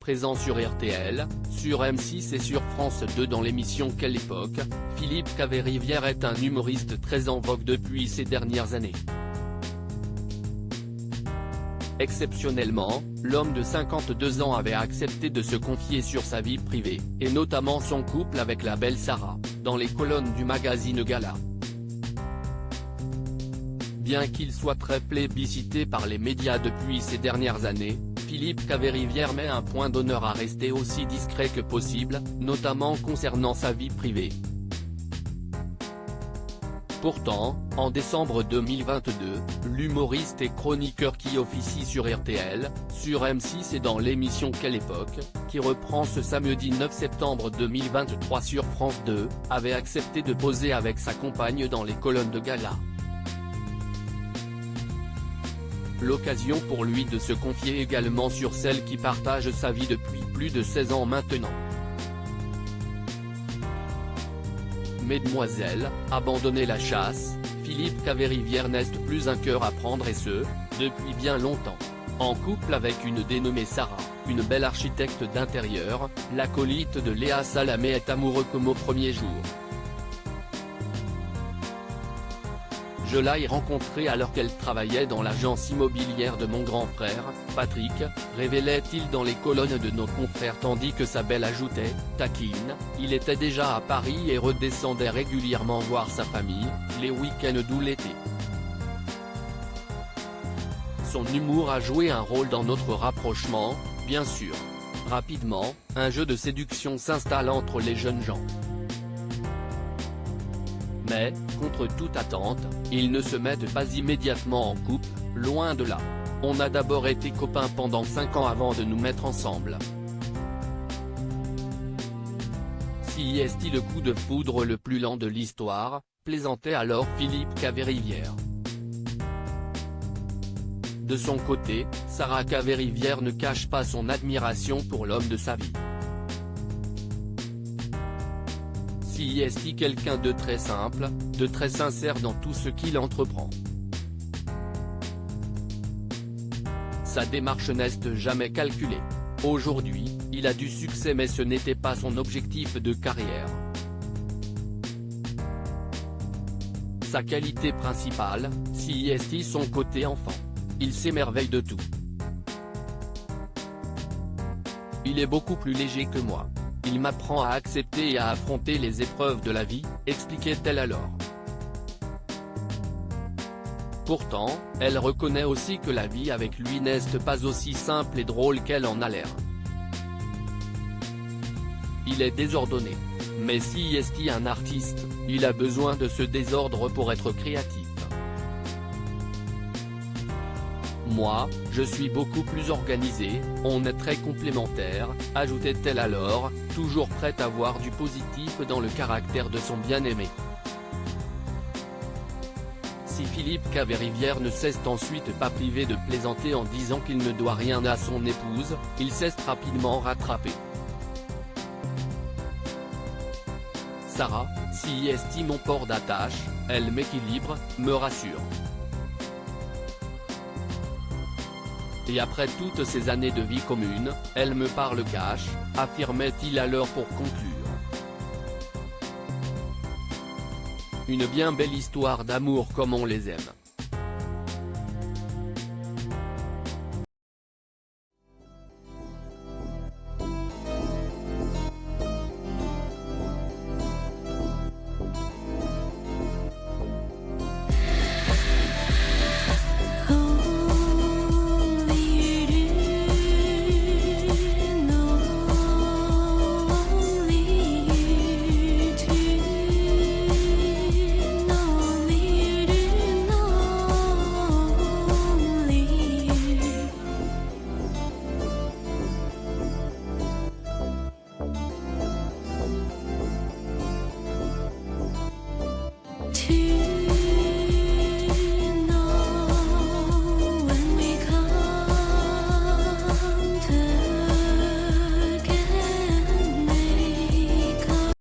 présent sur RTL, sur M6 et sur France 2 dans l'émission Quelle époque. Philippe Caverivière est un humoriste très en vogue depuis ces dernières années. Exceptionnellement, l'homme de 52 ans avait accepté de se confier sur sa vie privée, et notamment son couple avec la belle Sarah, dans les colonnes du magazine Gala. Bien qu'il soit très plébiscité par les médias depuis ces dernières années, Philippe Caverivière met un point d'honneur à rester aussi discret que possible, notamment concernant sa vie privée. Pourtant, en décembre 2022, l'humoriste et chroniqueur qui officie sur RTL, sur M6 et dans l'émission Quelle époque, qui reprend ce samedi 9 septembre 2023 sur France 2, avait accepté de poser avec sa compagne dans les colonnes de Gala. L'occasion pour lui de se confier également sur celle qui partage sa vie depuis plus de 16 ans maintenant. Mesdemoiselles, abandonnez la chasse, Philippe Caverivière n'est plus un cœur à prendre et ce, depuis bien longtemps. En couple avec une dénommée Sarah, une belle architecte d'intérieur, l'acolyte de Léa Salamé est amoureux comme au premier jour. Je l'ai rencontrée alors qu'elle travaillait dans l'agence immobilière de mon grand frère, Patrick, révélait-il dans les colonnes de nos confrères tandis que sa belle ajoutait, taquine, il était déjà à Paris et redescendait régulièrement voir sa famille, les week-ends ou l'été. Son humour a joué un rôle dans notre rapprochement, bien sûr. Rapidement, un jeu de séduction s'installe entre les jeunes gens. Mais, contre toute attente, ils ne se mettent pas immédiatement en couple, loin de là. On a d'abord été copains pendant 5 ans avant de nous mettre ensemble. Si est-il le coup de foudre le plus lent de l'histoire, plaisantait alors Philippe Caverivière. De son côté, Sarah Caverivière ne cache pas son admiration pour l'homme de sa vie. Si est quelqu'un de très simple, de très sincère dans tout ce qu'il entreprend. Sa démarche n'est jamais calculée. Aujourd'hui, il a du succès mais ce n'était pas son objectif de carrière. Sa qualité principale, si est son côté enfant. Il s'émerveille de tout. Il est beaucoup plus léger que moi. Il m'apprend à accepter et à affronter les épreuves de la vie, expliquait-elle alors. Pourtant, elle reconnaît aussi que la vie avec lui n'est pas aussi simple et drôle qu'elle en a l'air. Il est désordonné. Mais si est un artiste, il a besoin de ce désordre pour être créatif. Moi, je suis beaucoup plus organisé, on est très complémentaires, ajoutait-elle alors, toujours prête à voir du positif dans le caractère de son bien-aimé. Si Philippe Caverivière ne s'est ensuite pas privé de plaisanter en disant qu'il ne doit rien à son épouse, il s'est rapidement rattrapé. Sarah, si est mon port d'attache, elle m'équilibre, me rassure. Et après toutes ces années de vie commune, elle me parle cash, affirmait-il alors pour conclure. Une bien belle histoire d'amour comme on les aime. To